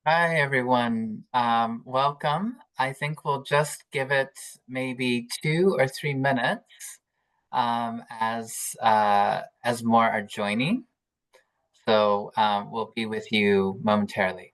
Hi, everyone. Welcome. I think we'll just give it maybe 2 or 3 minutes as more are joining. So we'll be with you momentarily.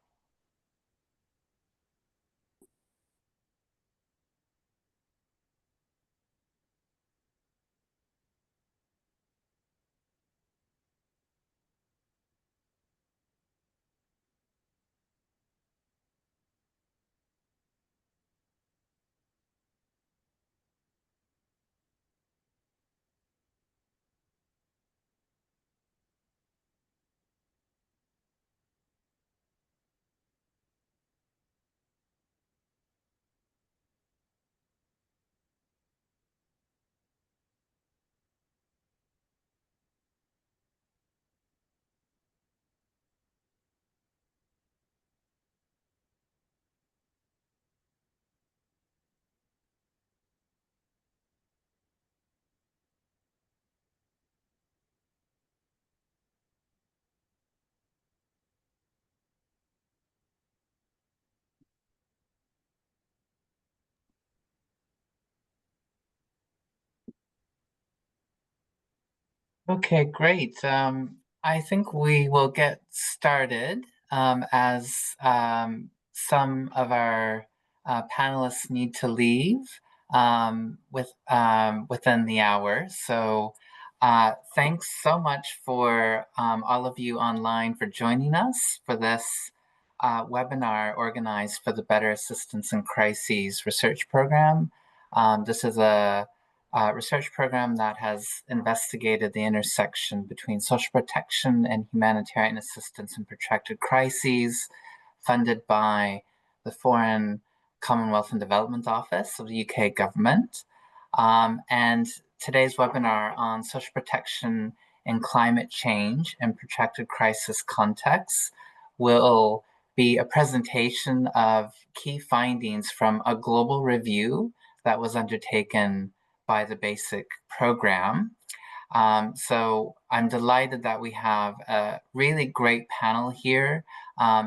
Okay, great. I think we will get started as some of our panelists need to leave within the hour. So thanks so much for all of you online for joining us for this webinar organized for the Better Assistance in Crises research program. This is a research program that has investigated the intersection between social protection and humanitarian assistance in protracted crises, funded by the Foreign Commonwealth and Development Office of the UK government. And today's webinar on social protection and climate change in protracted crisis contexts will be a presentation of key findings from a global review that was undertaken by the BASIC program. So I'm delighted that we have a really great panel here,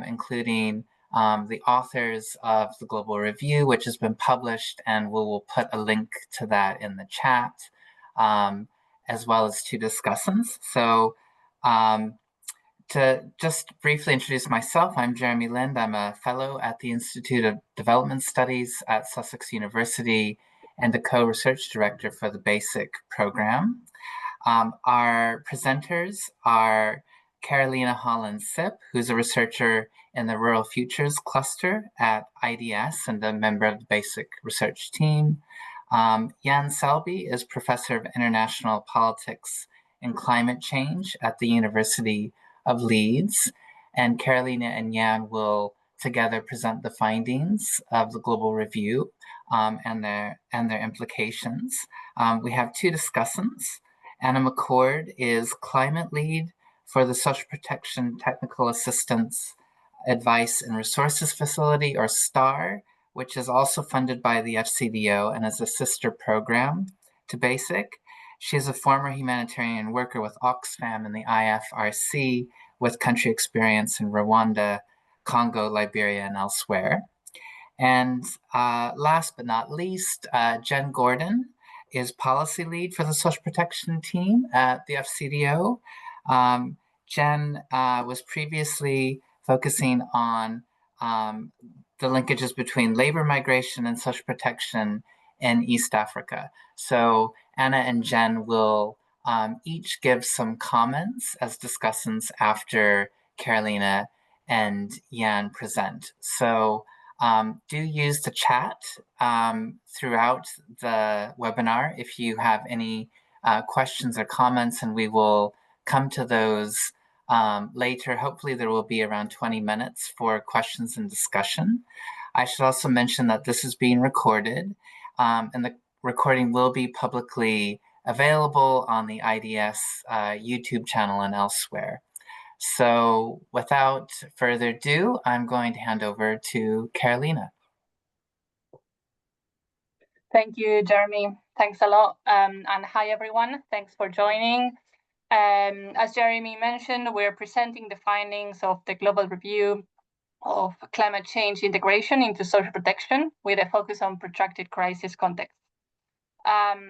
including the authors of the Global Review, which has been published, and we will put a link to that in the chat, as well as two discussants. So to just briefly introduce myself, I'm Jeremy Lind. I'm a fellow at the Institute of Development Studies at Sussex University and the co-research director for the BASIC program. Our presenters are Carolina Holland-Szyp, who's a researcher in the Rural Futures Cluster at IDS and a member of the BASIC research team. Jan Selby is professor of international politics and climate change at the University of Leeds. And Carolina and Jan will together present the findings of the global review and their implications. We have two discussants. Anna McCord is climate lead for the Social Protection Technical Assistance Advice and Resources Facility, or STAR, which is also funded by the FCDO and is a sister program to BASIC. She is a former humanitarian worker with Oxfam and the IFRC with country experience in Rwanda, Congo, Liberia, and elsewhere. And last but not least, Jen Gordon is policy lead for the social protection team at the FCDO. Jen was previously focusing on the linkages between labor migration and social protection in East Africa. So Anna and Jen will each give some comments as discussants after Carolina and Jan present. So do use the chat throughout the webinar if you have any questions or comments, and we will come to those later. Hopefully there will be around 20 minutes for questions and discussion. I should also mention that this is being recorded, and the recording will be publicly available on the IDS YouTube channel and elsewhere. So without further ado, I'm going to hand over to Carolina. Thank you, Jeremy. Thanks a lot. And hi, everyone. Thanks for joining. As Jeremy mentioned, we're presenting the findings of the global review of climate change integration into social protection with a focus on protracted crisis context.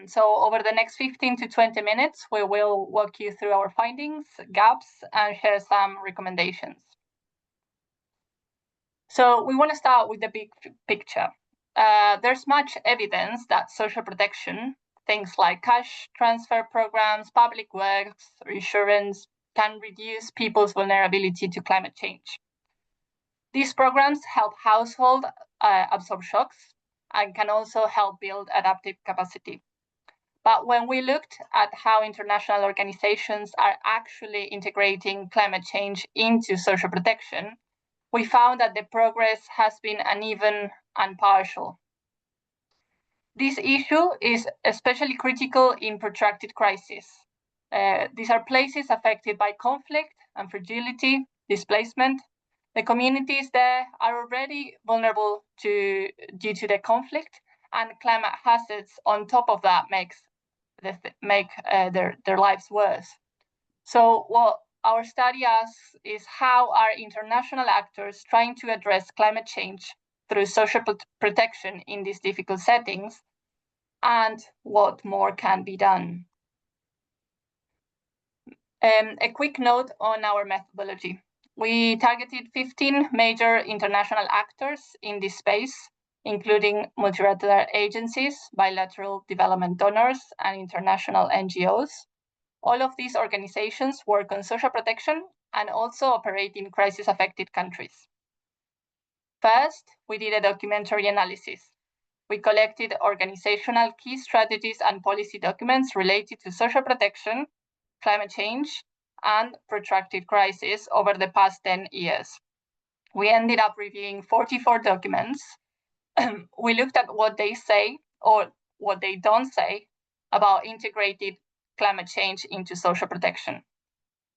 So over the next 15 to 20 minutes, we will walk you through our findings, gaps, and share some recommendations. So we want to start with the big picture. There's much evidence that social protection, things like cash transfer programs, public works, or insurance, can reduce people's vulnerability to climate change. These programs help households absorb shocks and can also help build adaptive capacity. But when we looked at how international organizations are actually integrating climate change into social protection, we found that the progress has been uneven and partial. This issue is especially critical in protracted crises. These are places affected by conflict and fragility, displacement. The communities there are already vulnerable due to the conflict, and climate hazards on top of that make their lives worse. So what our study asks is, how are international actors trying to address climate change through social protection in these difficult settings, and what more can be done? A quick note on our methodology. We targeted 15 major international actors in this space, including multilateral agencies, bilateral development donors, and international NGOs. All of these organizations work on social protection and also operate in crisis-affected countries. First, we did a documentary analysis. We collected organizational key strategies and policy documents related to social protection, climate change, and protracted crisis over the past 10 years. We ended up reviewing 44 documents. We looked at what they say or what they don't say about integrated climate change into social protection.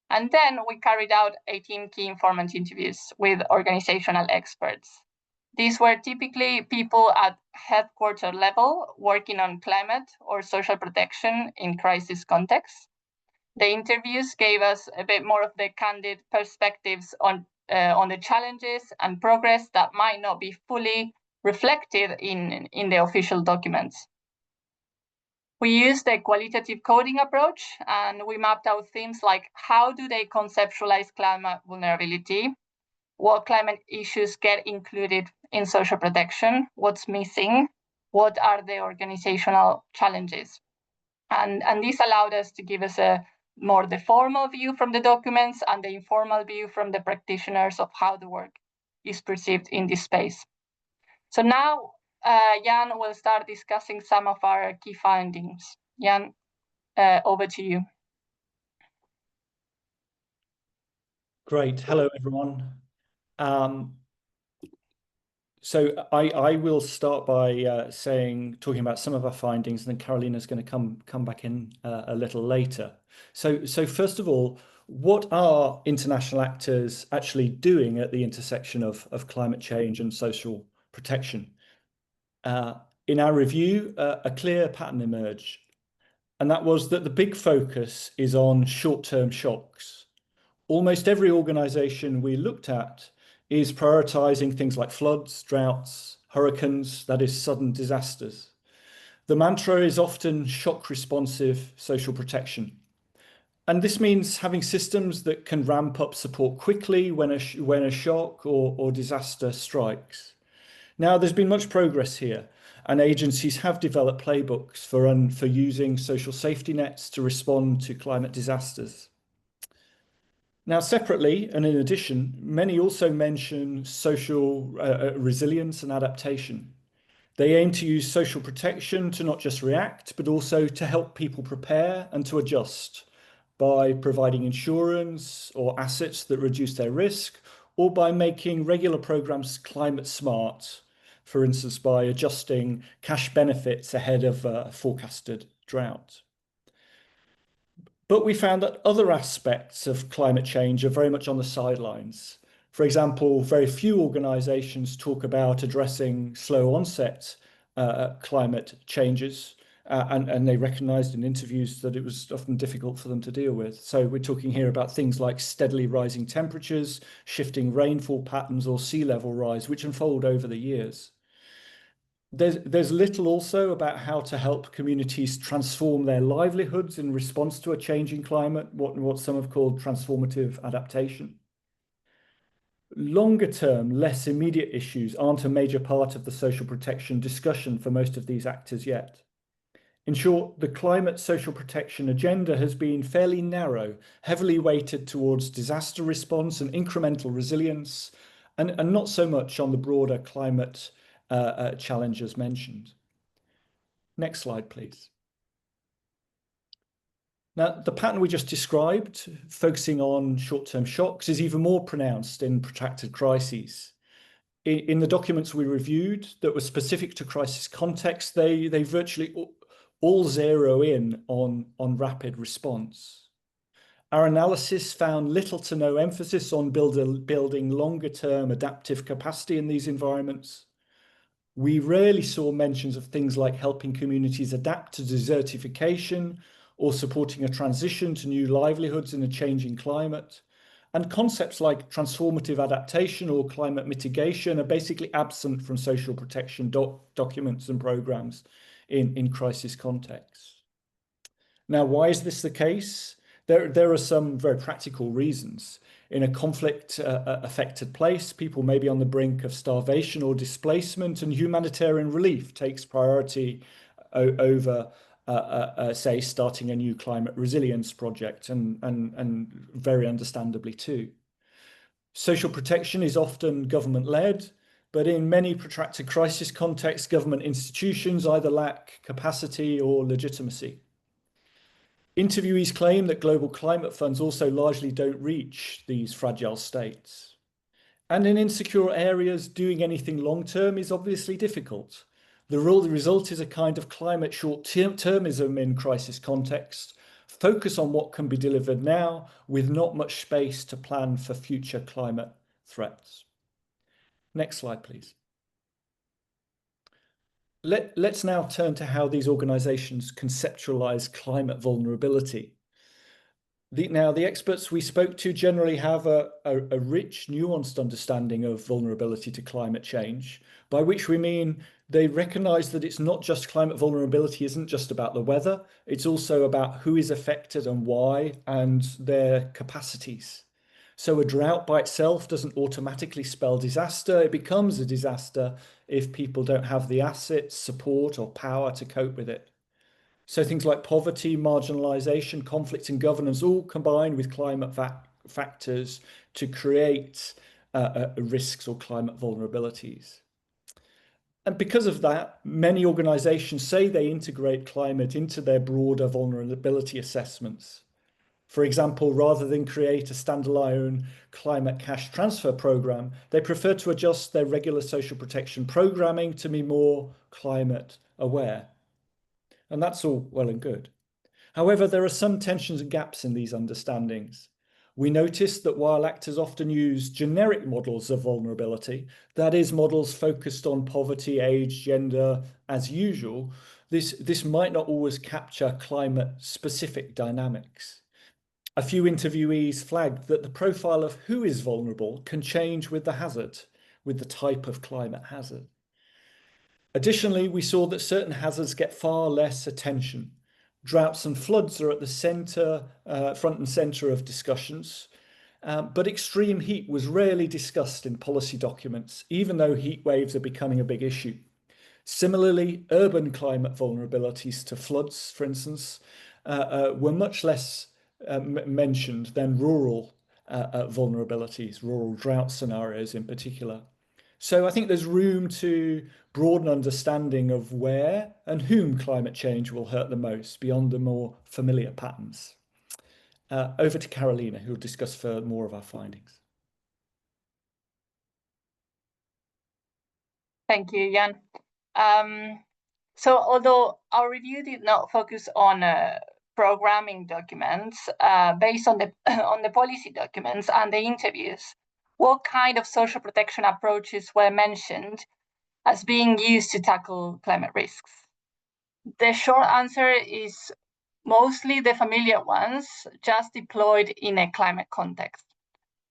And then we carried out 18 key informant interviews with organizational experts. These were typically people at headquarter level working on climate or social protection in crisis contexts. The interviews gave us a bit more of the candid perspectives on the challenges and progress that might not be fully reflected in the official documents. We used a qualitative coding approach, and we mapped out themes like, how do they conceptualize climate vulnerability? What climate issues get included in social protection? What's missing? What are the organizational challenges? And this allowed us to give us more the formal view from the documents and the informal view from the practitioners of how the work is perceived in this space. So now Jan will start discussing some of our key findings. Jan, over to you. Great. Hello, everyone. So I will start by talking about some of our findings, and then Carolina's going to come back in a little later. So first of all, what are international actors actually doing at the intersection of climate change and social protection? In our review, a clear pattern emerged, and that was that the big focus is on short-term shocks. Almost every organization we looked at is prioritizing things like floods, droughts, hurricanes, that is, sudden disasters. The mantra is often shock responsive social protection. And this means having systems that can ramp up support quickly when a shock or disaster strikes. Now, there's been much progress here, and agencies have developed playbooks for using social safety nets to respond to climate disasters. Now, separately, and in addition, many also mention social resilience and adaptation. They aim to use social protection to not just react, but also to help people prepare and to adjust by providing insurance or assets that reduce their risk, or by making regular programs climate smart, for instance, by adjusting cash benefits ahead of a forecasted drought. But we found that other aspects of climate change are very much on the sidelines. For example, very few organizations talk about addressing slow onset climate changes, and they recognized in interviews that it was often difficult for them to deal with. So we're talking here about things like steadily rising temperatures, shifting rainfall patterns, or sea level rise, which unfold over the years. There's little also about how to help communities transform their livelihoods in response to a changing climate, what some have called transformative adaptation. Longer term, less immediate issues aren't a major part of the social protection discussion for most of these actors yet. In short, the climate social protection agenda has been fairly narrow, heavily weighted towards disaster response and incremental resilience, and not so much on the broader climate challenges mentioned. Next slide, please. Now, the pattern we just described, focusing on short-term shocks, is even more pronounced in protracted crises. In the documents we reviewed that were specific to crisis context, they virtually all zero in on rapid response. Our analysis found little to no emphasis on building longer-term adaptive capacity in these environments. We rarely saw mentions of things like helping communities adapt to desertification or supporting a transition to new livelihoods in a changing climate. And concepts like transformative adaptation or climate mitigation are basically absent from social protection documents and programs in crisis contexts. Now, why is this the case? There are some very practical reasons. In a conflict-affected place, people may be on the brink of starvation or displacement, and humanitarian relief takes priority over, say, starting a new climate resilience project, and very understandably too. Social protection is often government-led, but in many protracted crisis contexts, government institutions either lack capacity or legitimacy. Interviewees claim that global climate funds also largely don't reach these fragile states. And in insecure areas, doing anything long-term is obviously difficult. The result is a kind of climate short-termism in crisis context, focus on what can be delivered now with not much space to plan for future climate threats. Next slide, please. Let's now turn to how these organizations conceptualize climate vulnerability. The experts we spoke to generally have a rich, nuanced understanding of vulnerability to climate change, by which we mean they recognize that it's not just climate vulnerability isn't just about the weather, it's also about who is affected and why, and their capacities. So a drought by itself doesn't automatically spell disaster. It becomes a disaster if people don't have the assets, support, or power to cope with it. So things like poverty, marginalization, conflict, and governance all combine with climate factors to create risks or climate vulnerabilities. And because of that, many organizations say they integrate climate into their broader vulnerability assessments. For example, rather than create a standalone climate cash transfer program, they prefer to adjust their regular social protection programming to be more climate aware. And that's all well and good. However, there are some tensions and gaps in these understandings. We noticed that while actors often use generic models of vulnerability, that is, models focused on poverty, age, gender, as usual, this might not always capture climate-specific dynamics. A few interviewees flagged that the profile of who is vulnerable can change with the hazard, with the type of climate hazard. Additionally, we saw that certain hazards get far less attention. Droughts and floods are at the front and center of discussions, but extreme heat was rarely discussed in policy documents, even though heat waves are becoming a big issue. Similarly, urban climate vulnerabilities to floods, for instance, were much less mentioned than rural vulnerabilities, rural drought scenarios in particular. So I think there's room to broaden understanding of where and whom climate change will hurt the most beyond the more familiar patterns. Over to Carolina, who will discuss more of our findings. Thank you, Jan. So although our review did not focus on programming documents, based on the policy documents and the interviews, what kind of social protection approaches were mentioned as being used to tackle climate risks? The short answer is mostly the familiar ones, just deployed in a climate context.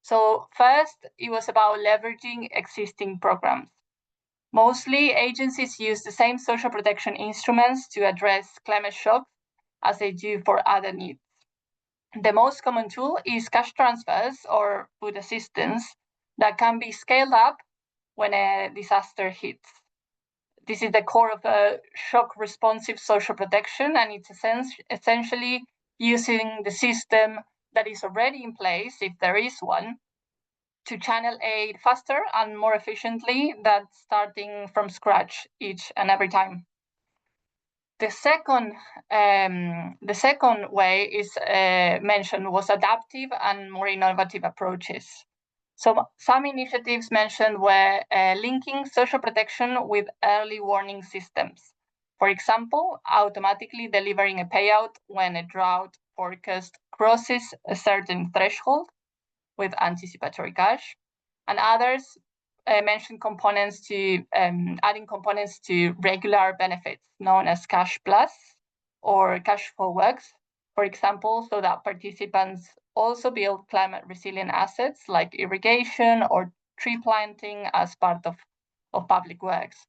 So first, it was about leveraging existing programs. Mostly, agencies use the same social protection instruments to address climate shocks as they do for other needs. The most common tool is cash transfers or food assistance that can be scaled up when a disaster hits. This is the core of shock responsive social protection, and it's essentially using the system that is already in place, if there is one, to channel aid faster and more efficiently than starting from scratch each and every time. The second way is mentioned was adaptive and more innovative approaches. So some initiatives mentioned were linking social protection with early warning systems. For example, automatically delivering a payout when a drought forecast crosses a certain threshold with anticipatory cash. And others mentioned components to adding components to regular benefits known as cash plus or cash for works, for example, so that participants also build climate resilient assets like irrigation or tree planting as part of public works.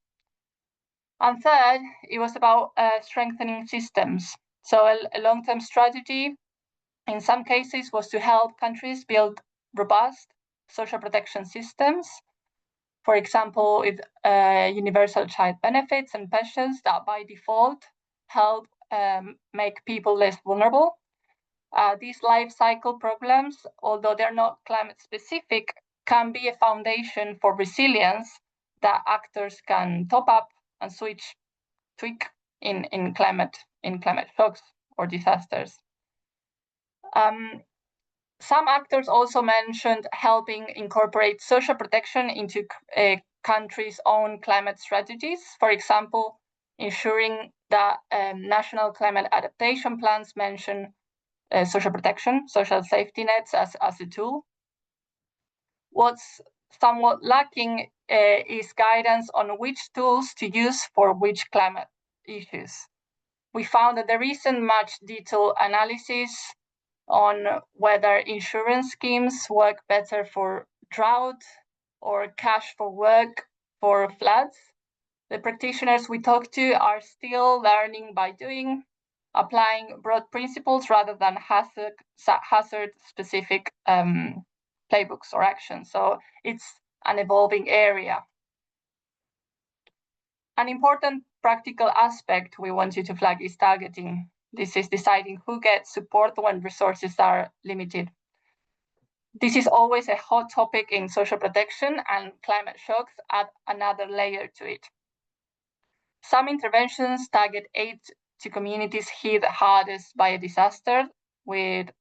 And third, it was about strengthening systems. So a long-term strategy in some cases was to help countries build robust social protection systems, for example, with universal child benefits and pensions that by default help make people less vulnerable. These life cycle programs, although they're not climate specific, can be a foundation for resilience that actors can top up and tweak in climate shocks or disasters. Some actors also mentioned helping incorporate social protection into a country's own climate strategies. For example, ensuring that national climate adaptation plans mention social protection, social safety nets as a tool. What's somewhat lacking is guidance on which tools to use for which climate issues. We found that there isn't much detailed analysis on whether insurance schemes work better for drought or cash for work for floods. The practitioners we talked to are still learning by doing, applying broad principles rather than hazard-specific playbooks or actions. So it's an evolving area. An important practical aspect we want you to flag is targeting. This is deciding who gets support when resources are limited. This is always a hot topic in social protection, and climate shocks add another layer to it. Some interventions target aid to communities hit hardest by a disaster with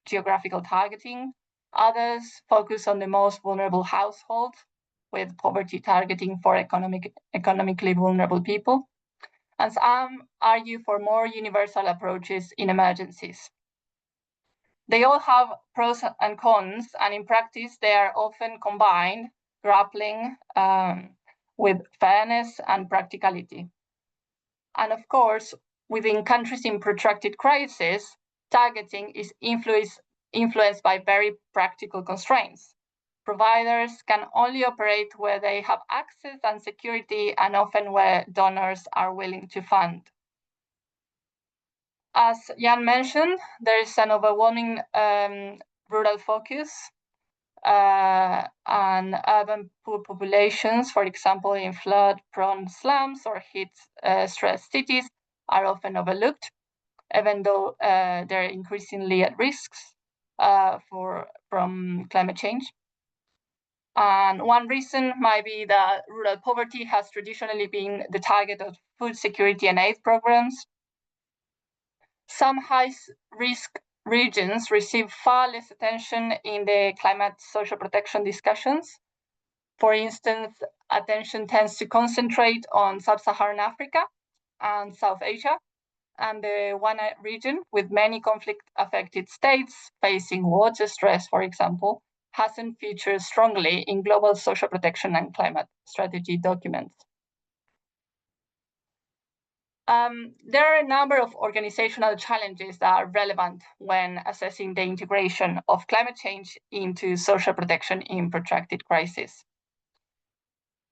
geographical targeting. Others focus on the most vulnerable households with poverty targeting for economically vulnerable people. And some argue for more universal approaches in emergencies. They all have pros and cons, and in practice, they are often combined, grappling with fairness and practicality. And of course, within countries in protracted crisis, targeting is influenced by very practical constraints. Providers can only operate where they have access and security, and often where donors are willing to fund. As Jan mentioned, there is an overwhelming rural focus, and urban poor populations, for example, in flood-prone slums or heat-stressed cities, are often overlooked, even though they're increasingly at risk from climate change. And one reason might be that rural poverty has traditionally been the target of food security and aid programs. Some high-risk regions receive far less attention in the climate social protection discussions. For instance, attention tends to concentrate on sub-Saharan Africa and South Asia, and the one region with many conflict-affected states facing water stress, for example, hasn't featured strongly in global social protection and climate strategy documents. There are a number of organizational challenges that are relevant when assessing the integration of climate change into social protection in protracted crisis.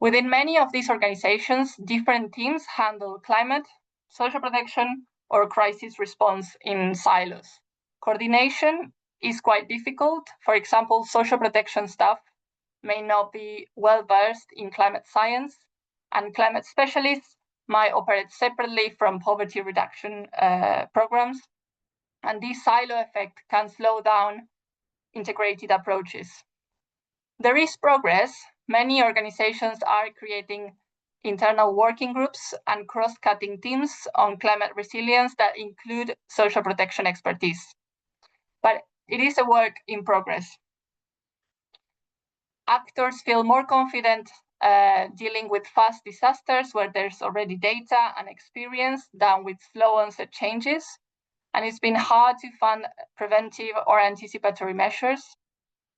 Within many of these organizations, different teams handle climate, social protection, or crisis response in silos. Coordination is quite difficult. For example, social protection staff may not be well versed in climate science, and climate specialists might operate separately from poverty reduction programs. And this silo effect can slow down integrated approaches. There is progress. Many organizations are creating internal working groups and cross-cutting teams on climate resilience that include social protection expertise. But it is a work in progress. Actors feel more confident dealing with fast disasters where there's already data and experience than with slow onset changes. And it's been hard to fund preventive or anticipatory measures.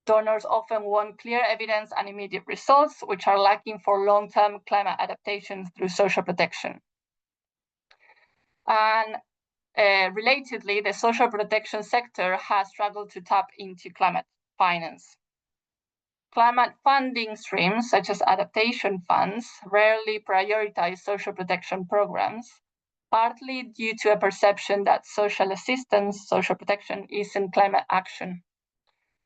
Donors often want clear evidence and immediate results, which are lacking for long-term climate adaptation through social protection. And relatedly, the social protection sector has struggled to tap into climate finance. Climate funding streams, such as adaptation funds, rarely prioritize social protection programs, partly due to a perception that social assistance, social protection, isn't climate action.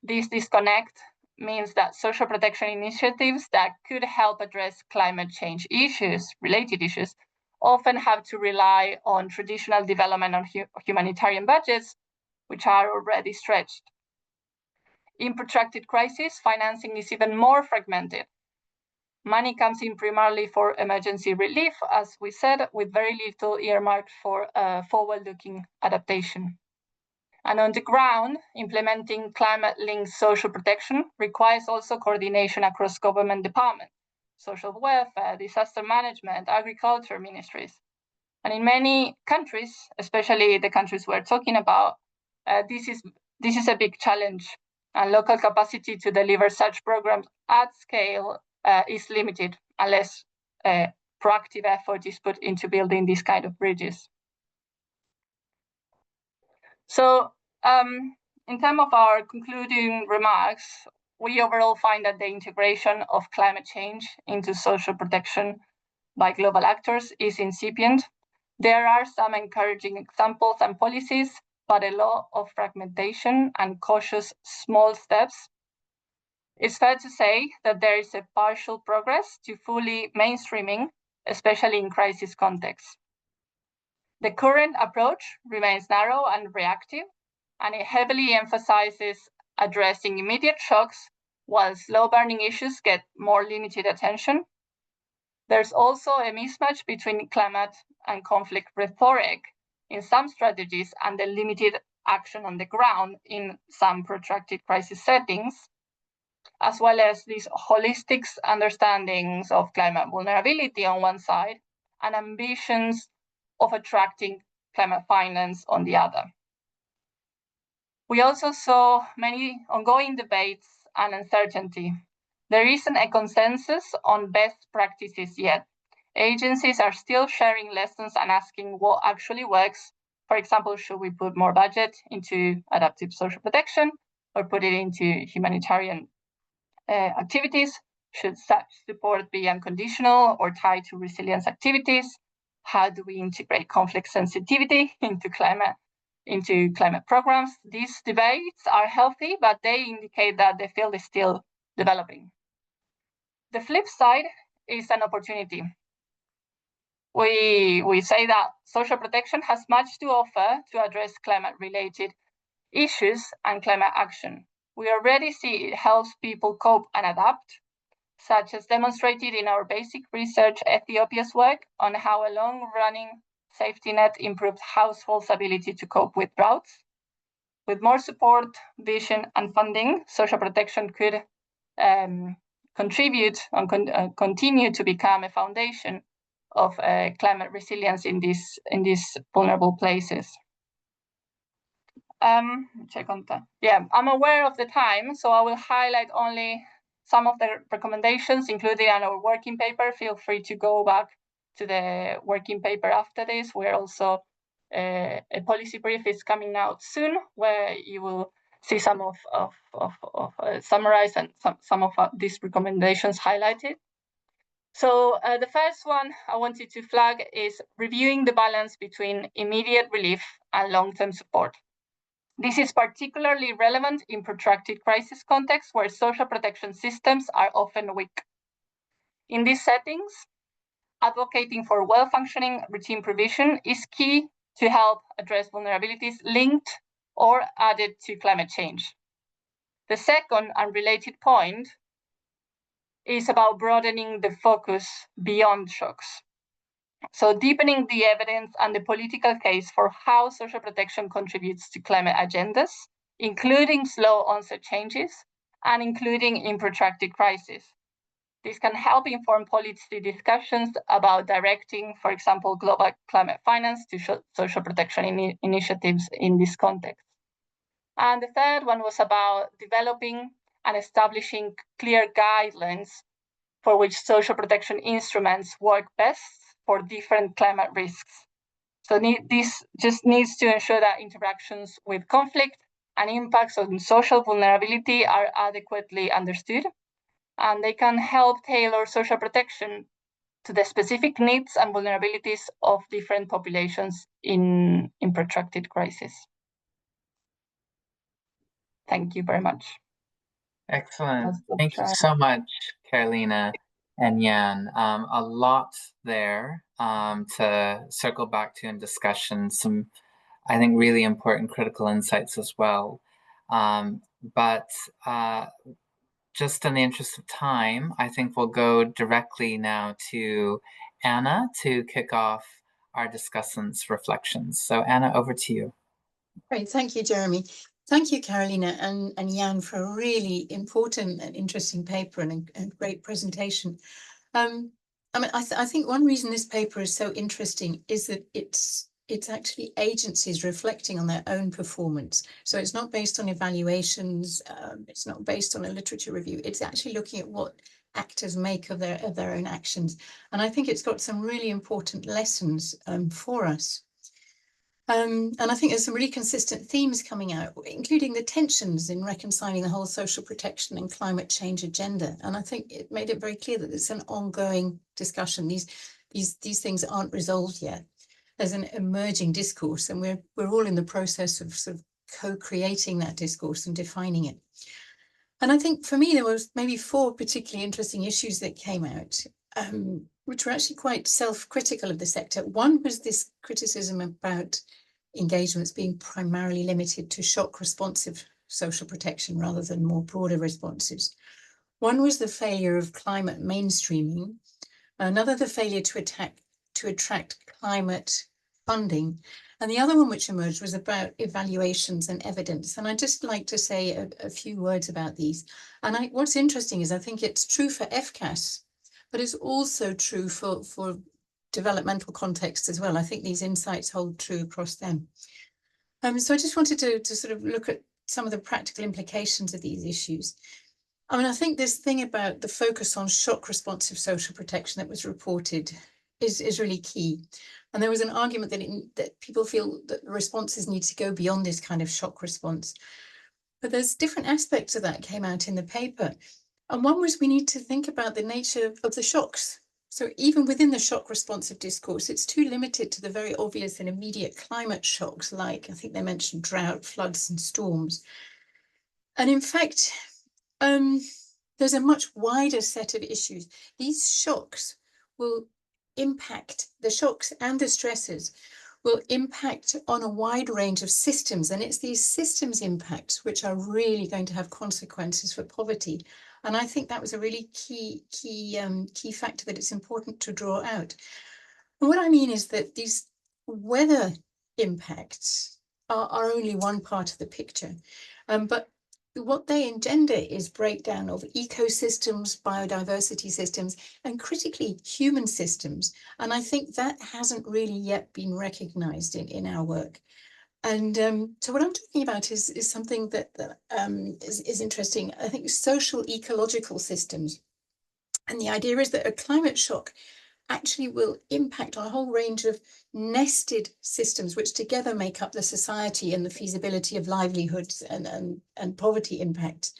This disconnect means that social protection initiatives that could help address climate change issues, related issues, often have to rely on traditional development and humanitarian budgets, which are already stretched. In protracted crisis, financing is even more fragmented. Money comes in primarily for emergency relief, as we said, with very little earmarked for forward-looking adaptation. And on the ground, implementing climate-linked social protection requires also coordination across government departments, social welfare, disaster management, agriculture ministries. And in many countries, especially the countries we're talking about, this is a big challenge. And local capacity to deliver such programs at scale is limited unless proactive effort is put into building these kind of bridges. So in terms of our concluding remarks, we overall find that the integration of climate change into social protection by global actors is incipient. There are some encouraging examples and policies, but a lot of fragmentation and cautious small steps. It's fair to say that there is a partial progress to fully mainstreaming, especially in crisis contexts. The current approach remains narrow and reactive, and it heavily emphasizes addressing immediate shocks while slow-burning issues get more limited attention. There's also a mismatch between climate and conflict rhetoric in some strategies and the limited action on the ground in some protracted crisis settings, as well as these holistic understandings of climate vulnerability on one side and ambitions of attracting climate finance on the other. We also saw many ongoing debates and uncertainty. There isn't a consensus on best practices yet. Agencies are still sharing lessons and asking what actually works. For example, should we put more budget into adaptive social protection or put it into humanitarian activities? Should such support be unconditional or tied to resilience activities? How do we integrate conflict sensitivity into climate programs? These debates are healthy, but they indicate that the field is still developing. The flip side is an opportunity. We say that social protection has much to offer to address climate-related issues and climate action. We already see it helps people cope and adapt, such as demonstrated in our basic research Ethiopia's work on how a long-running safety net improved households' ability to cope with droughts. With more support, vision, and funding, social protection could contribute and continue to become a foundation of climate resilience in these vulnerable places. Check on that. Yeah, I'm aware of the time, so I will highlight only some of the recommendations included in our working paper. Feel free to go back to the working paper after this. We're also, a policy brief is coming out soon, where you will see some of summarized and some of these recommendations highlighted. So the first one I wanted to flag is reviewing the balance between immediate relief and long-term support. This is particularly relevant in protracted crisis contexts where social protection systems are often weak. In these settings, advocating for well-functioning routine provision is key to help address vulnerabilities linked or added to climate change. The second unrelated point is about broadening the focus beyond shocks. So deepening the evidence and the political case for how social protection contributes to climate agendas, including slow onset changes and including in protracted crises. This can help inform policy discussions about directing, for example, global climate finance to social protection initiatives in this context. And the third one was about developing and establishing clear guidelines for which social protection instruments work best for different climate risks. So this just needs to ensure that interactions with conflict and impacts on social vulnerability are adequately understood, and they can help tailor social protection to the specific needs and vulnerabilities of different populations in protracted crisis. Thank you very much. Excellent. Thank you so much, Carolina and Jan. A lot there to circle back to in discussion. Some, I think, really important critical insights as well. But just in the interest of time, I think we'll go directly now to Anna to kick off our discussant's reflections. So Anna, over to you. Great, thank you, Jeremy. Thank you, Carolina and Jan, for a really important and interesting paper and great presentation. I mean, I think one reason this paper is so interesting is that it's actually agencies reflecting on their own performance. So it's not based on evaluations, it's not based on a literature review. It's actually looking at what actors make of their own actions. And I think it's got some really important lessons for us. And I think there's some really consistent themes coming out, including the tensions in reconciling the whole social protection and climate change agenda. And I think it made it very clear that it's an ongoing discussion. These things aren't resolved yet. There's an emerging discourse, and we're all in the process of sort of co-creating that discourse and defining it. And I think for me, there was maybe 4 particularly interesting issues that came out, which were actually quite self-critical of the sector. One was this criticism about engagements being primarily limited to shock responsive social protection rather than more broader responses. One was the failure of climate mainstreaming. Another, the failure to attract climate funding. And the other one which emerged was about evaluations and evidence. And I'd just like to say a few words about these. And what's interesting is I think it's true for FCAS, but it's also true for developmental contexts as well. I think these insights hold true across them. So I just wanted to sort of look at some of the practical implications of these issues. I mean, I think this thing about the focus on shock responsive social protection that was reported is really key. And there was an argument that people feel that responses need to go beyond this kind of shock response. But there's different aspects of that came out in the paper. And one was we need to think about the nature of the shocks. So even within the shock responsive discourse, it's too limited to the very obvious and immediate climate shocks, like I think they mentioned drought, floods and storms. And in fact, there's a much wider set of issues. These shocks will impact, the shocks and the stresses will impact on a wide range of systems. And it's these systems impacts which are really going to have consequences for poverty. And I think that was a really key factor that it's important to draw out. And what I mean is that these weather impacts are only one part of the picture. But what they engender is breakdown of ecosystems, biodiversity systems, and critically human systems. And I think that hasn't really yet been recognized in our work. And so what I'm talking about is something that is interesting. I think social ecological systems. And the idea is that a climate shock actually will impact on a whole range of nested systems, which together make up the society and the feasibility of livelihoods and poverty impacts.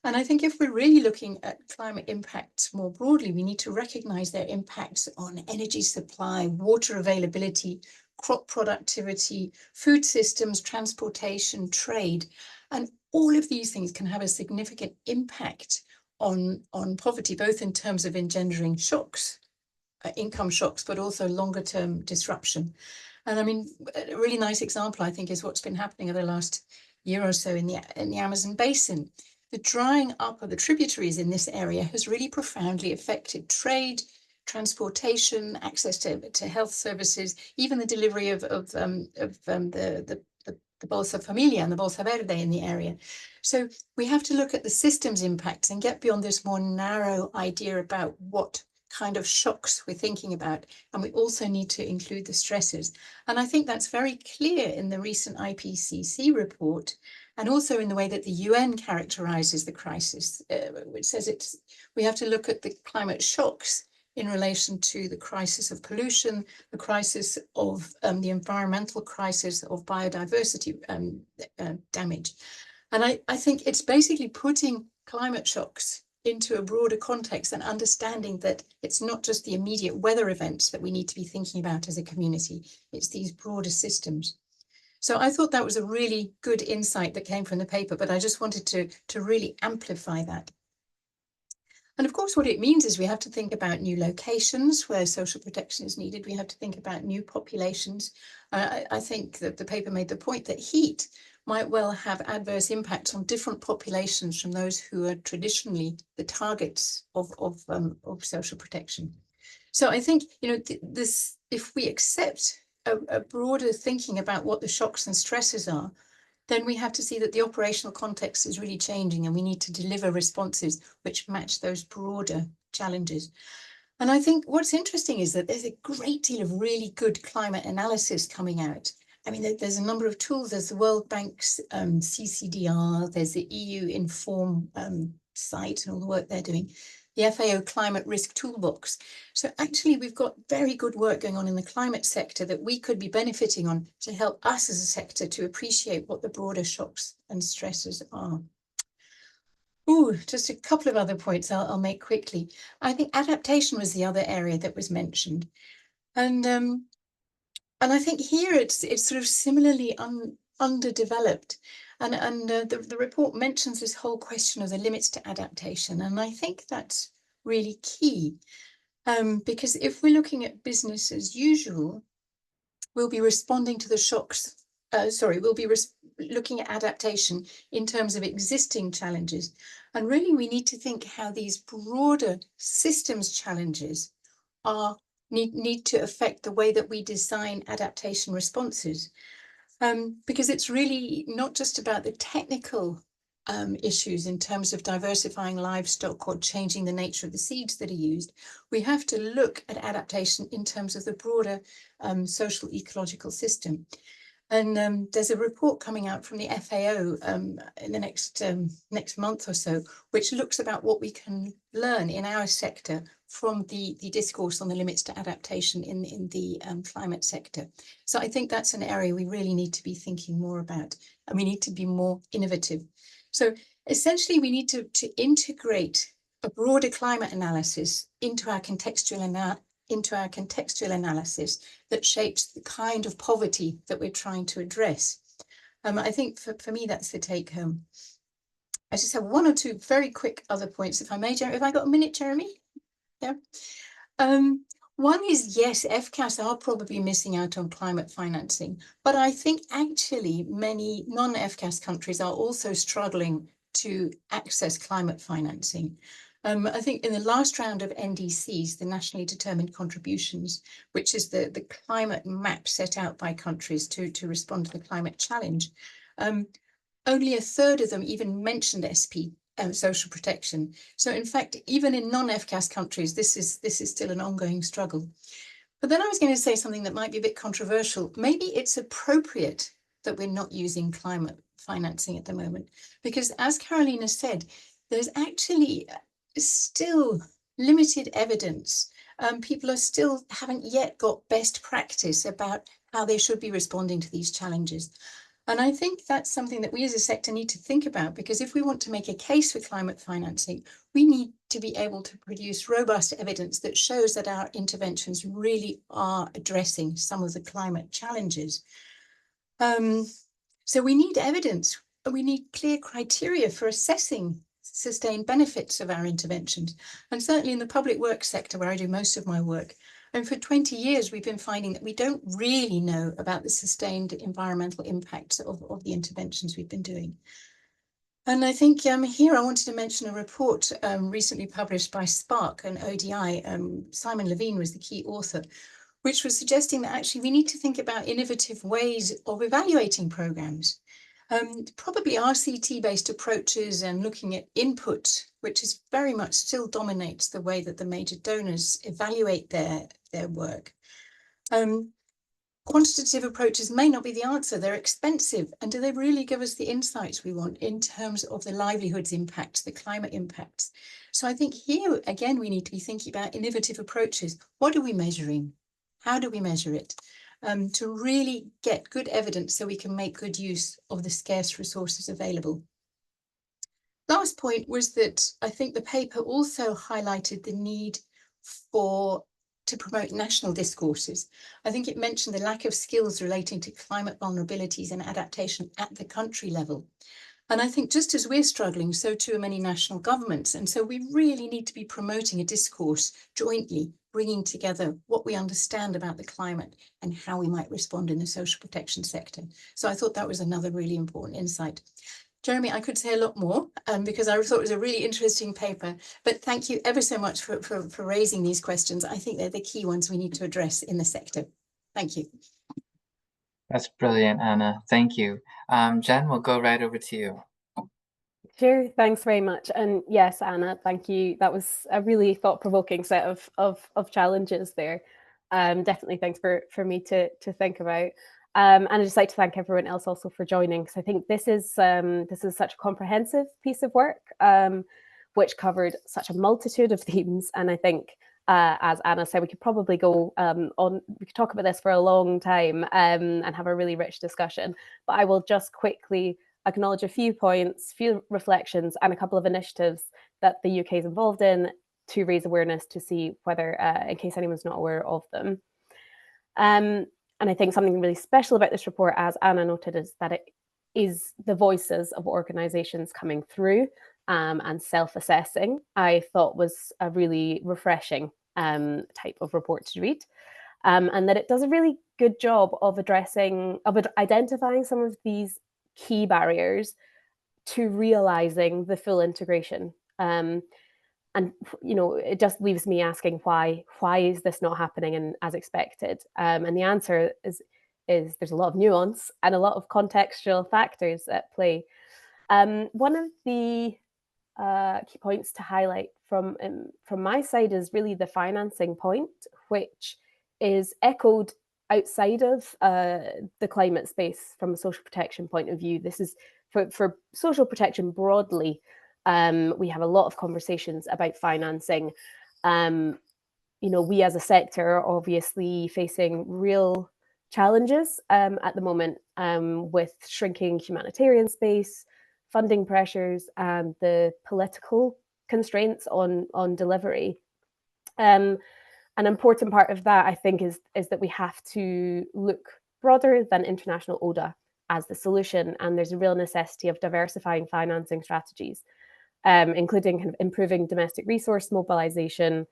And I think if we're really looking at climate impacts more broadly, we need to recognize their impacts on energy supply, water availability, crop productivity, food systems, transportation, trade. And all of these things can have a significant impact on poverty, both in terms of engendering shocks, income shocks, but also longer term disruption. And I mean, a really nice example, I think, is what's been happening over the last year or so in the Amazon basin. The drying up of the tributaries in this area has really profoundly affected trade, transportation, access to health services, even the delivery of the Bolsa Familia and the Bolsa Verde in the area. So we have to look at the systems impacts and get beyond this more narrow idea about what kind of shocks we're thinking about. And we also need to include the stresses. And I think that's very clear in the recent IPCC report, and also in the way that the UN characterizes the crisis, which says we have to look at the climate shocks in relation to the crisis of pollution, the crisis of the environmental crisis of biodiversity damage. And I think it's basically putting climate shocks into a broader context and understanding that it's not just the immediate weather events that we need to be thinking about as a community, it's these broader systems. So I thought that was a really good insight that came from the paper, but I just wanted to really amplify that. And of course, what it means is we have to think about new locations where social protection is needed. We have to think about new populations. I think that the paper made the point that heat might well have adverse impacts on different populations from those who are traditionally the targets of social protection. So I think, this, if we accept a broader thinking about what the shocks and stresses are, then we have to see that the operational context is really changing and we need to deliver responses which match those broader challenges. And I think what's interesting is that there's a great deal of really good climate analysis coming out. I mean, there's a number of tools. There's the World Bank's CCDR, there's the EU Inform site and all the work they're doing, the FAO Climate Risk Toolbox. So actually, we've got very good work going on in the climate sector that we could be benefiting on to help us as a sector to appreciate what the broader shocks and stresses are. Ooh, just a couple of other points I'll make quickly. I think adaptation was the other area that was mentioned. And I think here it's sort of similarly underdeveloped. And the report mentions this whole question of the limits to adaptation. And I think that's really key, because if we're looking at business as usual, we'll be responding to the shocks. We'll be looking at adaptation in terms of existing challenges. And really, we need to think how these broader systems challenges need to affect the way that we design adaptation responses. Because it's really not just about the technical issues in terms of diversifying livestock or changing the nature of the seeds that are used. We have to look at adaptation in terms of the broader social ecological system. And there's a report coming out from the FAO in the next month or so, which looks about what we can learn in our sector from the discourse on the limits to adaptation in the climate sector. So I think that's an area we really need to be thinking more about, and we need to be more innovative. So essentially, we need to integrate a broader climate analysis into our contextual analysis that shapes the kind of poverty that we're trying to address. I think for me, that's the take home. I just have one or two very quick other points, if I may. Have I got a minute, Jeremy? Yeah. One is, yes, FCAS are probably missing out on climate financing, but I think actually many non-FCAS countries are also struggling to access climate financing. I think in the last round of NDCs, the nationally determined contributions, which is the climate map set out by countries to respond to the climate challenge, only a third of them even mentioned SP, social protection. So in fact, even in non-FCAS countries, this is still an ongoing struggle. But then I was going to say something that might be a bit controversial. Maybe it's appropriate that we're not using climate financing at the moment, because as Carolina said, there's actually still limited evidence people haven't yet got best practice about how they should be responding to these challenges. And I think that's something that we as a sector need to think about, because if we want to make a case for climate financing, we need to be able to produce robust evidence that shows that our interventions really are addressing some of the climate challenges. So we need evidence, we need clear criteria for assessing sustained benefits of our interventions. And certainly in the public works sector, where I do most of my work, and for 20 years, we've been finding that we don't really know about the sustained environmental impacts of the interventions we've been doing. And I think here I wanted to mention a report recently published by Spark and ODI. Simon Levine was the key author, which was suggesting that actually we need to think about innovative ways of evaluating programs. Probably RCT-based approaches and looking at input, which is very much still dominates the way that the major donors evaluate their work. Quantitative approaches may not be the answer. They're expensive. And do they really give us the insights we want in terms of the livelihoods impacts, the climate impacts? So I think here, again, we need to be thinking about innovative approaches. What are we measuring? How do we measure it? To really get good evidence so we can make good use of the scarce resources available. Last point was that I think the paper also highlighted the need to promote national discourses. I think it mentioned the lack of skills relating to climate vulnerabilities and adaptation at the country level. And I think just as we're struggling, so too are many national governments. And so we really need to be promoting a discourse jointly, bringing together what we understand about the climate and how we might respond in the social protection sector. So I thought that was another really important insight. Jeremy, I could say a lot more because I thought it was a really interesting paper, but thank you ever so much for raising these questions. I think they're the key ones we need to address in the sector. Thank you. That's brilliant, Anna. Thank you. Jen, we'll go right over to you. Sure, thanks very much. And yes, Anna, thank you. That was a really thought-provoking set of challenges there. Definitely thanks for me to think about. And I'd just like to thank everyone else also for joining, because I think this is such a comprehensive piece of work, which covered such a multitude of themes. And I think, as Anna said, we could probably go we could talk about this for a long time and have a really rich discussion. But I will just quickly acknowledge a few points, few reflections, and a couple of initiatives that the UK is involved in to raise awareness, to see whether, in case anyone's not aware of them. And I think something really special about this report, as Anna noted, is that it is the voices of organisations coming through and self-assessing. I thought was a really refreshing type of report to read, and that it does a really good job of identifying some of these key barriers to realising the full integration. And it just leaves me asking why is this not happening and as expected? And the answer is there's a lot of nuance and a lot of contextual factors at play. One of the key points to highlight from my side is really the financing point, which is echoed outside of the climate space from a social protection point of view. This is for social protection broadly. We have a lot of conversations about financing. We as a sector are obviously facing real challenges at the moment with shrinking humanitarian space, funding pressures, and the political constraints on delivery. An important part of that, I think, is that we have to look broader than international ODA as the solution, and there's a real necessity of diversifying financing strategies, including kind of improving domestic resource mobilization,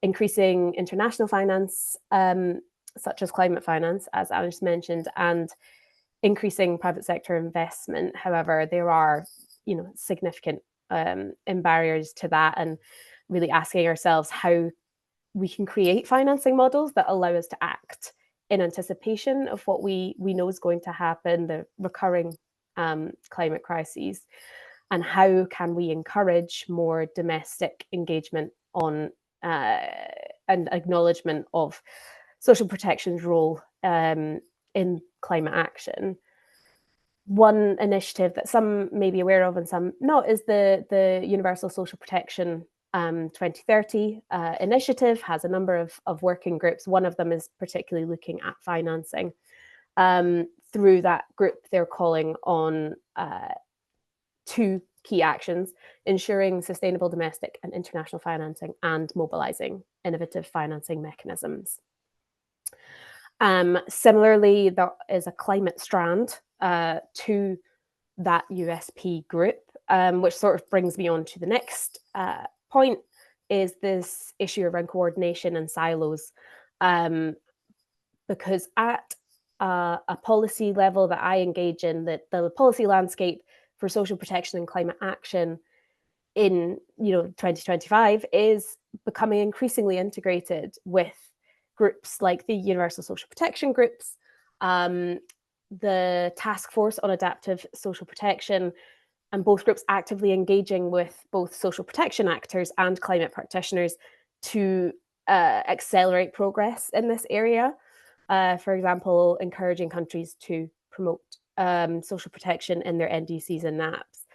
increasing international finance, such as climate finance, as Alice mentioned, and increasing private sector investment. However, there are, significant barriers to that, and really asking ourselves how we can create financing models that allow us to act in anticipation of what we know is going to happen, the recurring climate crises, and how can we encourage more domestic engagement on and acknowledgement of social protection's role in climate action. One initiative that some may be aware of and some not is the Universal Social Protection 2030 initiative has a number of working groups. One of them is particularly looking at financing. Through that group, they're calling on 2 key actions: ensuring sustainable domestic and international financing and mobilizing innovative financing mechanisms. Similarly, there is a climate strand to that USP group, which sort of brings me on to the next point, is this issue around coordination and silos. Because at a policy level that I engage in, that the policy landscape for social protection and climate action in 2025 is becoming increasingly integrated with groups like the Universal Social Protection groups, the Task Force on Adaptive Social Protection, and both groups actively engaging with both social protection actors and climate practitioners to accelerate progress in this area. For example, encouraging countries to promote social protection in their NDCs and NAPs.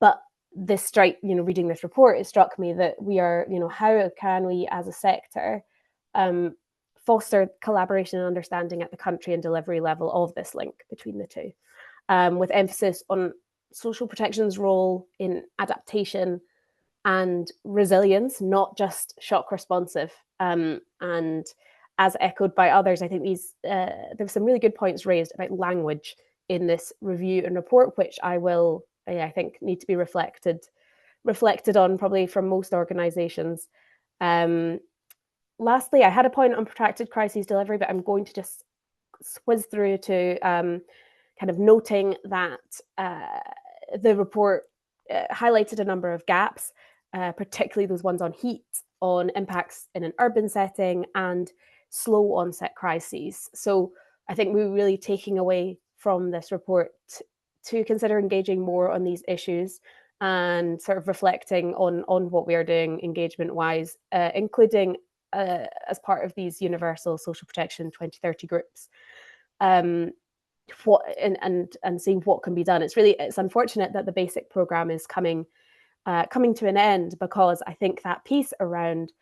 But this reading this report, it struck me that we are, how can we as a sector foster collaboration and understanding at the country and delivery level of this link between the two, with emphasis on social protection's role in adaptation and resilience, not just shock responsive. And as echoed by others, I think there's some really good points raised about language in this review and report, which I think need to be reflected on probably from most organizations. Lastly, I had a point on protracted crises delivery, but I'm going to just whiz through to kind of noting that the report highlighted a number of gaps, particularly those ones on heat, on impacts in an urban setting, and slow onset crises. So I think we're really taking away from this report to consider engaging more on these issues and sort of reflecting on what we are doing engagement-wise, including as part of these Universal Social Protection 2030 groups, and seeing what can be done. It's unfortunate that the basic program is coming to an end, because I think that piece around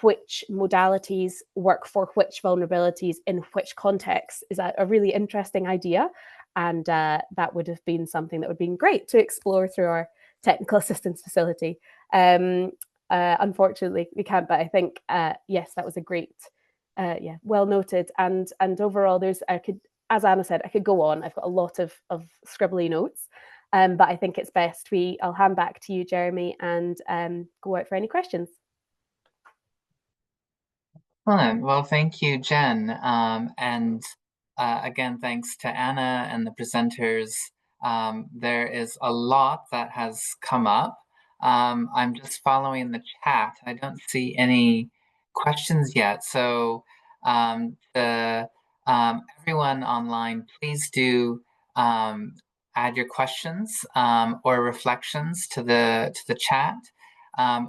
which modalities work for which vulnerabilities in which contexts is a really interesting idea, and that would have been something that would have been great to explore through our technical assistance facility. Unfortunately, we can't, but I think yes, that was a great, well noted. And overall, as Anna said, I could go on. I've got a lot of scribbly notes, but I think it's best I'll hand back to you, Jeremy, and go out for any questions. Excellent. Well, thank you, Jen. And again, thanks to Anna and the presenters. There is a lot that has come up. I'm just following the chat. I don't see any questions yet. So everyone online, please do add your questions or reflections to the chat.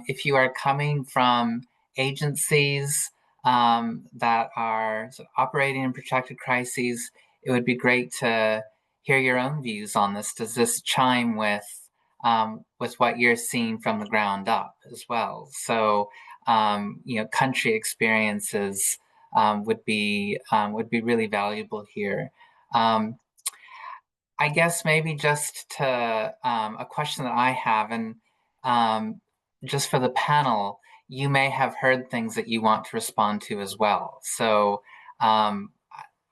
If you are coming from agencies that are sort of operating in protracted crises, it would be great to hear your own views on this. Does this chime with what you're seeing from the ground up as well? So, country experiences would be really valuable here. I guess maybe just to a question that I have, and just for the panel, you may have heard things that you want to respond to as well. So I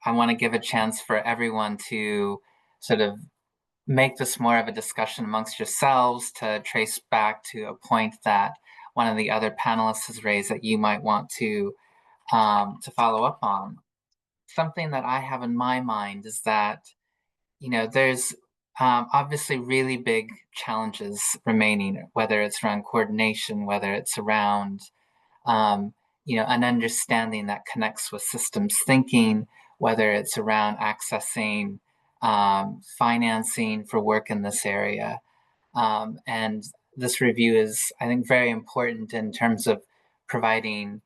want to give a chance for everyone to sort of make this more of a discussion amongst yourselves, to trace back to a point that one of the other panelists has raised that you might want to follow up on. Something that I have in my mind is that, there's obviously really big challenges remaining, whether it's around coordination, whether it's around, an understanding that connects with systems thinking, whether it's around accessing financing for work in this area. And this review is, I think, very important in terms of providing,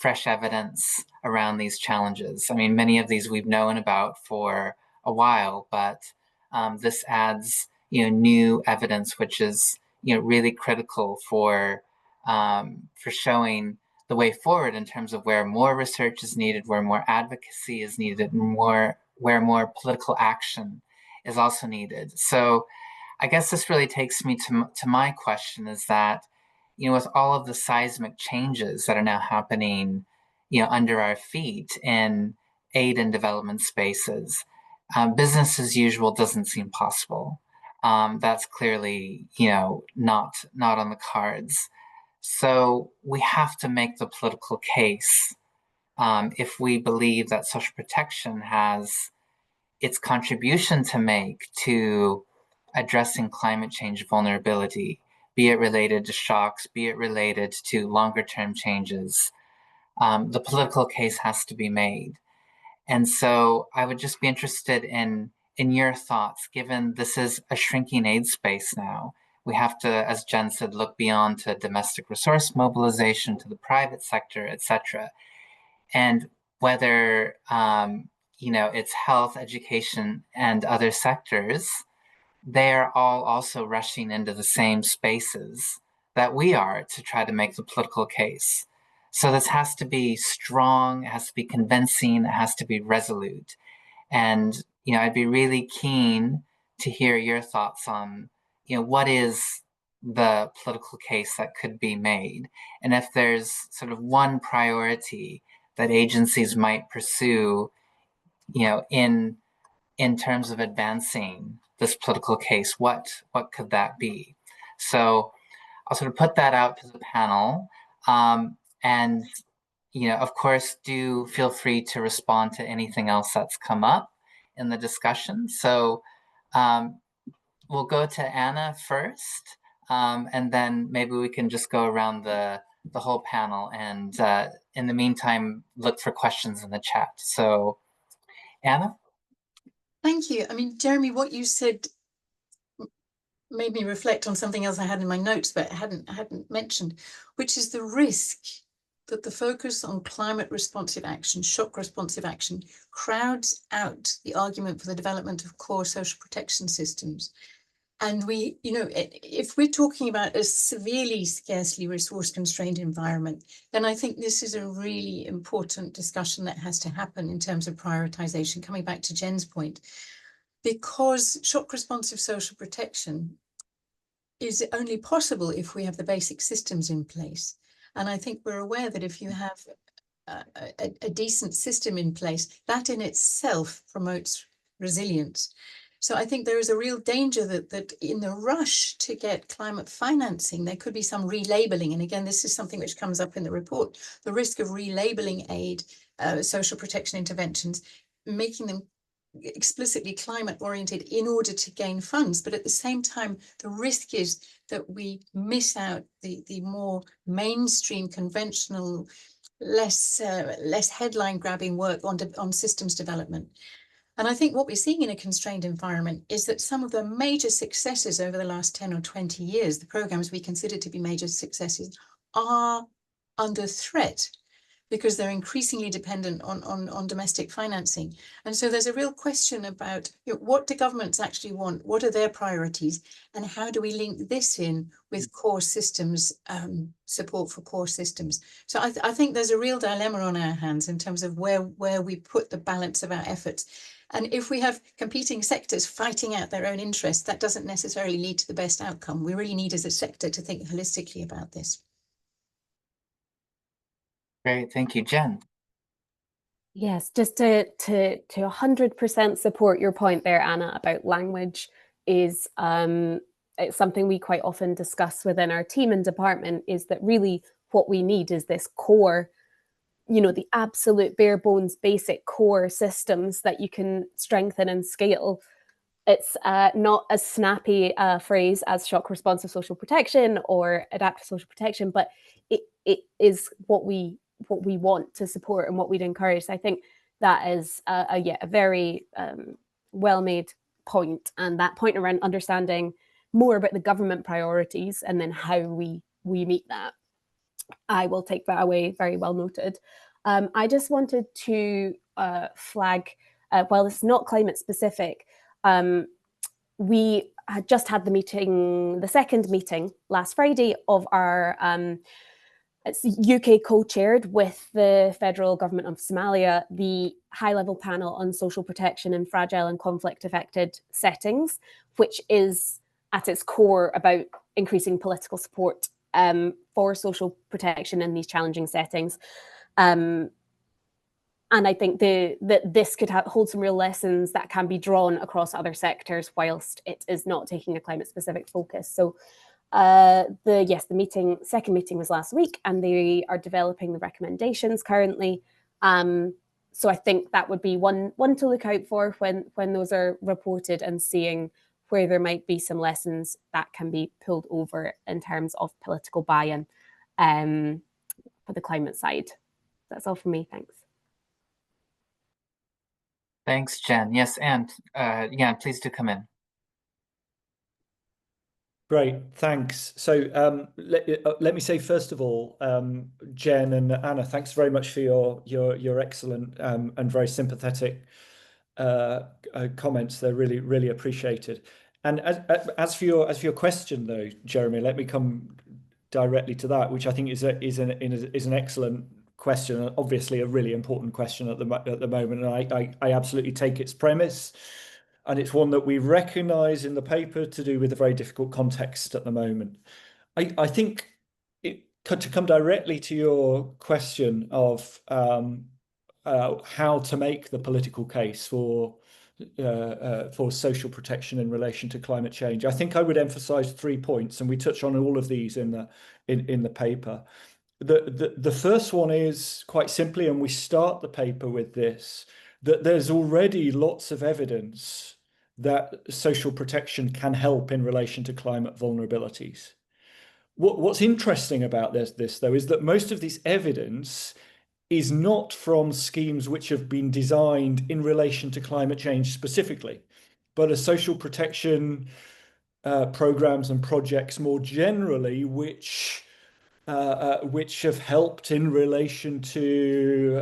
fresh evidence around these challenges. I mean, many of these we've known about for a while, but this adds, new evidence, which is, really critical for for showing the way forward in terms of where more research is needed, where more advocacy is needed, and where more political action is also needed. So I guess this really takes me to my question, is that, with all of the seismic changes that are now happening, under our feet in aid and development spaces, business as usual doesn't seem possible. That's clearly, not on the cards. So we have to make the political case if we believe that social protection has its contribution to make to addressing climate change vulnerability, be it related to shocks, be it related to longer term changes. The political case has to be made. And so I would just be interested in your thoughts, given this is a shrinking aid space now. We have to, as Jen said, look beyond to domestic resource mobilization, to the private sector, et cetera. And whether, it's health, education, and other sectors, they're all also rushing into the same spaces that we are to try to make the political case. So this has to be strong, it has to be convincing, it has to be resolute. And, I'd be really keen to hear your thoughts on, what is the political case that could be made? And if there's sort of one priority that agencies might pursue, in terms of advancing this political case, what could that be? So I'll sort of put that out to the panel. And, of course, do feel free to respond to anything else that's come up in the discussion. So we'll go to Anna first, and then maybe we can just go around the whole panel, and in the meantime, look for questions in the chat. So Anna? Thank you. I mean, Jeremy, what you said made me reflect on something else I had in my notes, but I hadn't mentioned, which is the risk that the focus on climate responsive action, shock responsive action, crowds out the argument for the development of core social protection systems. And we, if we're talking about a severely scarcely resource constrained environment, then I think this is a really important discussion that has to happen in terms of prioritization, coming back to Jen's point, because shock responsive social protection is only possible if we have the basic systems in place. And I think we're aware that if you have a decent system in place, that in itself promotes resilience. So I think there is a real danger that in the rush to get climate financing, there could be some relabeling. And again, this is something which comes up in the report, the risk of relabeling aid, social protection interventions, making them explicitly climate oriented in order to gain funds. But at the same time, the risk is that we miss out the more mainstream, conventional, less headline grabbing work on systems development. And I think what we're seeing in a constrained environment is that some of the major successes over the last 10 or 20 years, the programs we consider to be major successes, are under threat because they're increasingly dependent on domestic financing. And so there's a real question about what do governments actually want? What are their priorities? And how do we link this in with core systems, support for core systems? So I think there's a real dilemma on our hands in terms of where we put the balance of our efforts. And if we have competing sectors fighting out their own interests, that doesn't necessarily lead to the best outcome. We really need as a sector to think holistically about this. Great, thank you. Jen? Yes, just to 100% support your point there, Anna, about language is it's something we quite often discuss within our team and department, is that really what we need is this core, the absolute bare bones basic core systems that you can strengthen and scale. It's not as snappy a phrase as shock responsive social protection or adaptive social protection, but it is what we want to support and what we'd encourage. I think that is a very well-made point, and that point around understanding more about the government priorities and then how we meet that. I will take that away, very well noted. I just wanted to flag, while it's not climate specific, we had just had the second meeting last Friday of our it's UK co-chaired with the federal government of Somalia, the high-level panel on social protection in fragile and conflict-affected settings, which is at its core about increasing political support for social protection in these challenging settings. And I think that this could hold some real lessons that can be drawn across other sectors whilst it is not taking a climate-specific focus. So the second meeting was last week, and they are developing the recommendations currently. So I think that would be one to look out for when those are reported, and seeing where there might be some lessons that can be pulled over in terms of political buy-in for the climate side. That's all from me. Thanks. Thanks, Jen. Yes, and Jan, please do come in. Great, thanks. So let me say first of all, Jen and Anna, thanks very much for your excellent and very sympathetic comments. They're really appreciated. And as for your question though, Jeremy, let me come directly to that, which I think is an excellent question, and obviously a really important question at the moment. And I absolutely take its premise. And it's one that we recognise in the paper to do with a very difficult context at the moment. I think to come directly to your question of how to make the political case for social protection in relation to climate change, I think I would emphasise 3 points, and we touch on all of these in the paper. The first one is quite simply, and we start the paper with this, that there's already lots of evidence that social protection can help in relation to climate vulnerabilities. What's interesting about this, though, is that most of this evidence is not from schemes which have been designed in relation to climate change specifically, but are social protection programs and projects more generally, which have helped in relation to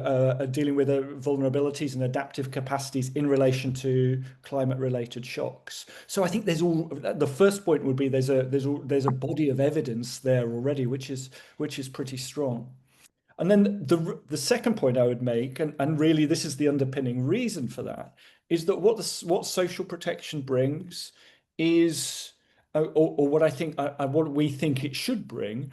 dealing with vulnerabilities and adaptive capacities in relation to climate-related shocks. So I think the first point would be there's a body of evidence there already, which is pretty strong. And then the second point I would make, and really this is the underpinning reason for that, is that what social protection brings is, or what we think it should bring,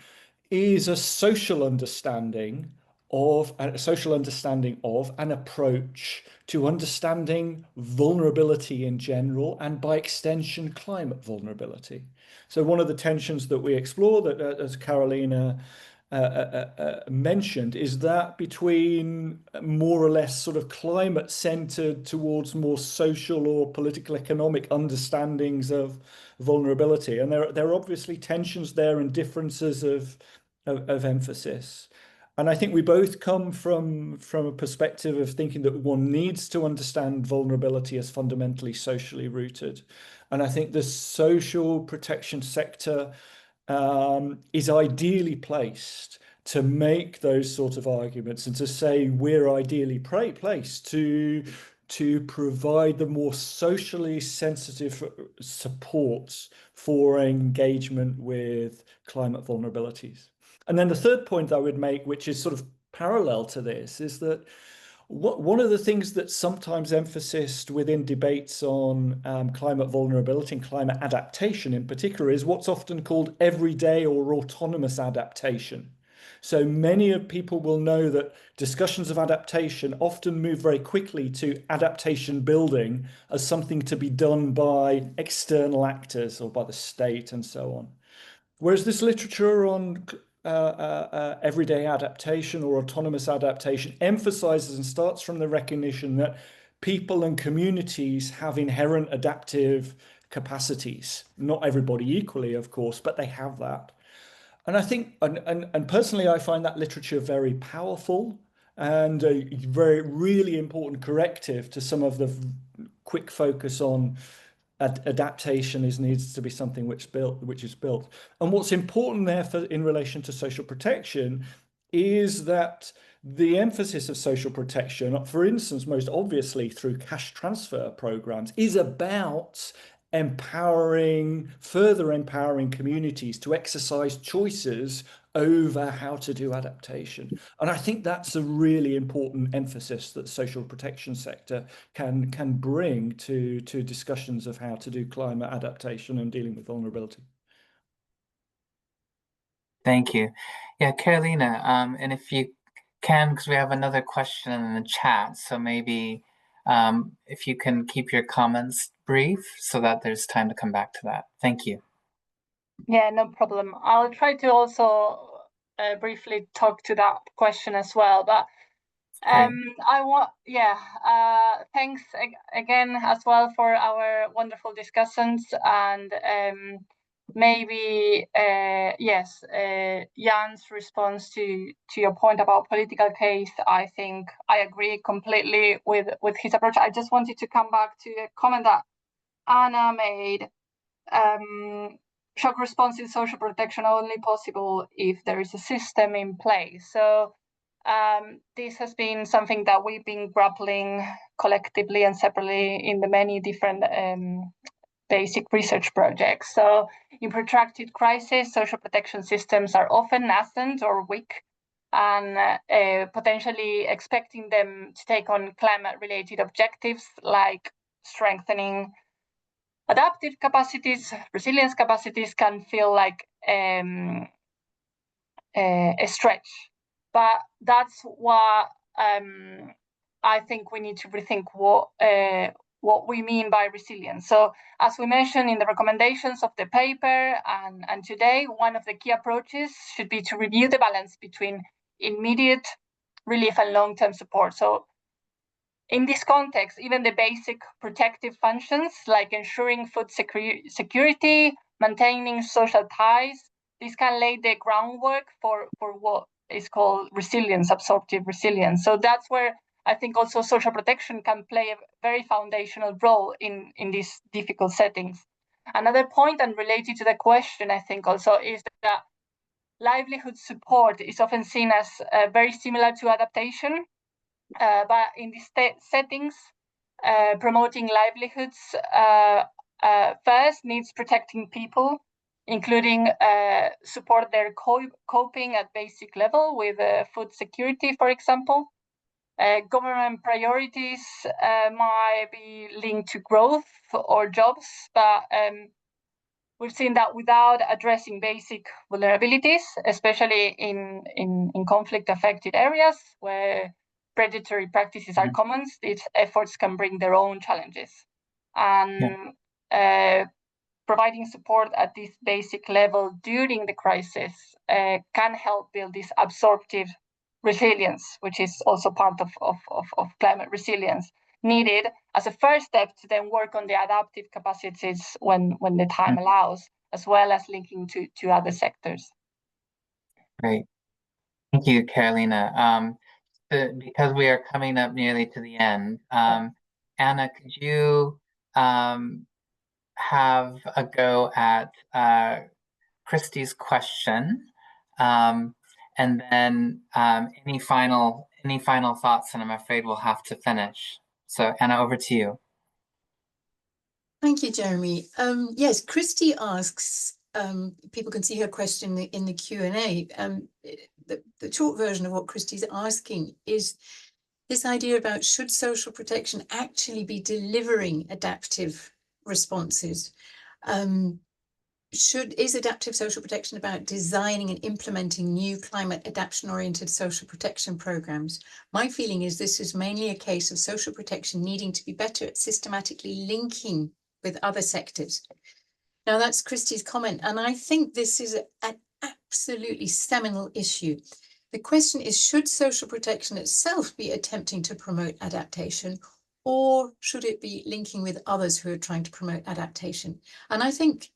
is a social understanding of an approach to understanding vulnerability in general, and by extension climate vulnerability. So one of the tensions that we explore, that as Carolina mentioned, is that between more or less sort of climate centered towards more social or political economic understandings of vulnerability, and there are obviously tensions there and differences of emphasis. And I think we both come from a perspective of thinking that one needs to understand vulnerability as fundamentally socially rooted. And I think the social protection sector is ideally placed to make those sort of arguments, and to say we're ideally placed to provide the more socially sensitive supports for engagement with climate vulnerabilities. And then the third point I would make, which is sort of parallel to this, is that one of the things that's sometimes emphasized within debates on climate vulnerability and climate adaptation in particular is what's often called everyday or autonomous adaptation. So many of people will know that discussions of adaptation often move very quickly to adaptation building as something to be done by external actors or by the state and so on. Whereas this literature on everyday adaptation or autonomous adaptation emphasizes and starts from the recognition that people and communities have inherent adaptive capacities. Not everybody equally, of course, but they have that. And I think, and personally, I find that literature very powerful and a very, really important corrective to some of the quick focus on adaptation needs to be something which is built. And what's important there in relation to social protection is that the emphasis of social protection, for instance, most obviously through cash transfer programs, is about further empowering communities to exercise choices over how to do adaptation. And I think that's a really important emphasis that the social protection sector can bring to discussions of how to do climate adaptation and dealing with vulnerability. Thank you. Yeah, Carolina, and if you can, because we have another question in the chat, so maybe if you can keep your comments brief so that there's time to come back to that. Thank you. Yeah, no problem. I'll try to also briefly talk to that question as well, but thanks again as well for our wonderful discussions, and maybe Jan's response to your point about political case. I think I agree completely with his approach. I just wanted to come back to a comment that Anna made. Shock response in social protection only possible if there is a system in place. So this has been something that we've been grappling collectively and separately in the many different basic research projects. So in protracted crisis, social protection systems are often nascent or weak, and potentially expecting them to take on climate-related objectives like strengthening adaptive capacities, resilience capacities can feel like a stretch. But that's what I think we need to rethink what we mean by resilience. So as we mentioned in the recommendations of the paper and today, one of the key approaches should be to review the balance between immediate relief and long-term support. So in this context, even the basic protective functions like ensuring food security, maintaining social ties, this can lay the groundwork for what is called resilience, absorptive resilience. So that's where I think also social protection can play a very foundational role in these difficult settings. Another point, and related to the question, I think also, is that livelihood support is often seen as very similar to adaptation. But in these settings, promoting livelihoods first needs protecting people, including support their coping at basic level with food security, for example. Government priorities might be linked to growth or jobs, but we've seen that without addressing basic vulnerabilities, especially in conflict-affected areas where predatory practices are common, these efforts can bring their own challenges. And providing support at this basic level during the crisis can help build this absorptive resilience, which is also part of climate resilience, needed as a first step to then work on the adaptive capacities when the time allows, as well as linking to other sectors. Great. Thank you, Carolina. Because we are coming up nearly to the end, Anna, could you have a go at Christy's question, and then any final thoughts? And I'm afraid we'll have to finish. So, Anna, over to you. Thank you, Jeremy. Yes, Christy asks. People can see her question in the Q&A. The short version of what Christy's asking is this idea about should social protection actually be delivering adaptive responses? Is adaptive social protection about designing and implementing new climate adaptation-oriented social protection programs? My feeling is this is mainly a case of social protection needing to be better at systematically linking with other sectors. Now that's Christy's comment, and I think this is an absolutely seminal issue. The question is, should social protection itself be attempting to promote adaptation, or should it be linking with others who are trying to promote adaptation? And I think,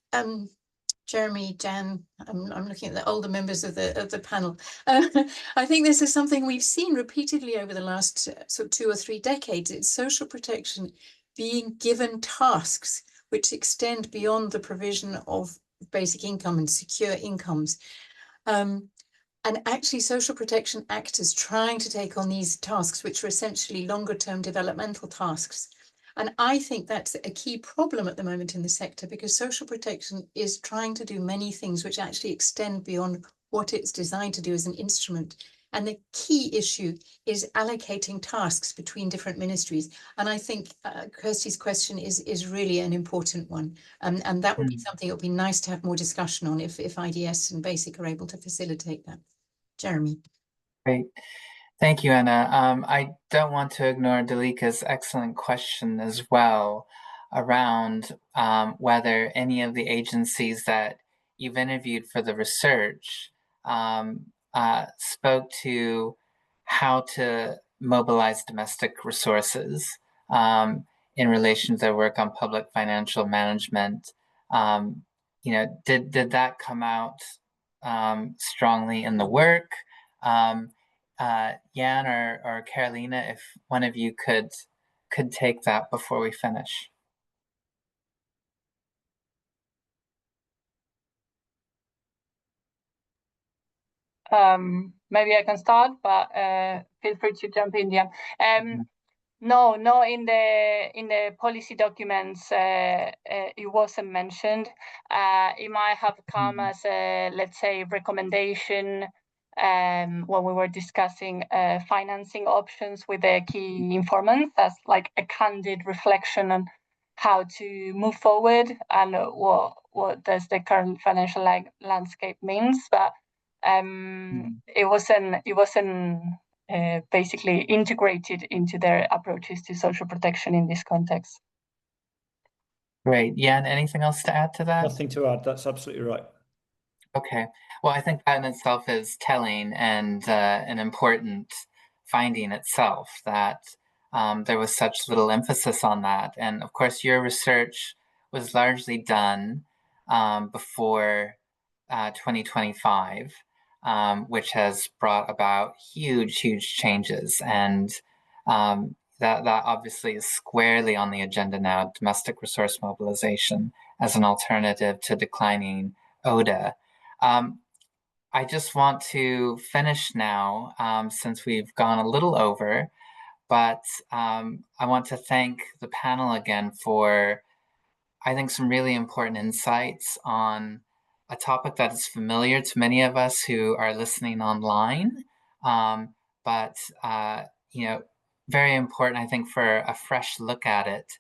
Jeremy, Jan, I'm looking at the older members of the panel. I think this is something we've seen repeatedly over the last sort of 2 or 3 decades. It's social protection being given tasks which extend beyond the provision of basic income and secure incomes. And actually social protection actors trying to take on these tasks, which are essentially longer term developmental tasks. And I think that's a key problem at the moment in the sector, because social protection is trying to do many things which actually extend beyond what it's designed to do as an instrument. And the key issue is allocating tasks between different ministries. And I think Kirsty's question is really an important one. And that would be something it would be nice to have more discussion on if IDS and BASIC are able to facilitate that. Jeremy. Great. Thank you, Anna. I don't want to ignore Dalika's excellent question as well around whether any of the agencies that you've interviewed for the research spoke to how to mobilize domestic resources in relation to their work on public financial management. You know, did that come out strongly in the work? Jan or Carolina, if one of you could take that before we finish. Maybe I can start, but feel free to jump in, Jan. No, in the policy documents, it wasn't mentioned. It might have come as a, let's say, recommendation when we were discussing financing options with the key informants. That's like a candid reflection on how to move forward and what does the current financial landscape means. But it wasn't basically integrated into their approaches to social protection in this context. Great. Jan, anything else to add to that? Nothing to add. That's absolutely right. Okay. Well, I think that in itself is telling and an important finding itself, that there was such little emphasis on that. And of course, your research was largely done before 2025. Which has brought about huge changes, and that obviously is squarely on the agenda now, domestic resource mobilization as an alternative to declining ODA. I just want to finish now, since we've gone a little over, but I want to thank the panel again for, I think, some really important insights on a topic that is familiar to many of us who are listening online, but you know, very important, I think, for a fresh look at it,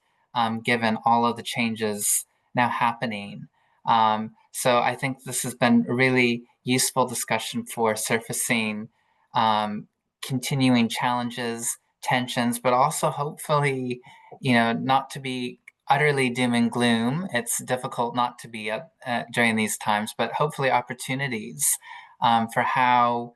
given all of the changes now happening. So I think this has been a really useful discussion for surfacing continuing challenges, tensions, but also hopefully, you know, not to be utterly doom and gloom. It's difficult not to be during these times, but hopefully opportunities for how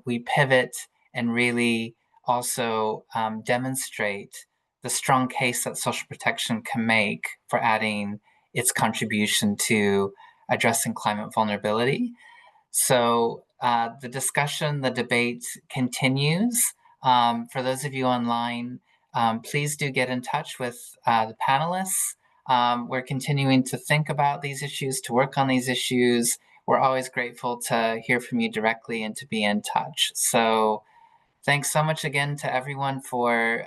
we pivot and really also demonstrate the strong case that social protection can make for adding its contribution to addressing climate vulnerability. So the discussion, the debate continues. For those of you online, please do get in touch with the panelists. We're continuing to think about these issues, to work on these issues. We're always grateful to hear from you directly and to be in touch. So thanks so much again to everyone for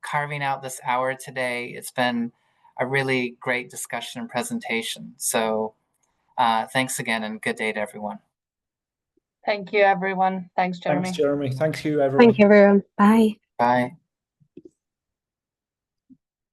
carving out this hour today. It's been a really great discussion and presentation. So thanks again, and good day to everyone. Thank you, everyone. Thanks, Jeremy. Thanks, Jeremy. Thank you, everyone. Thank you, everyone. Bye. Bye.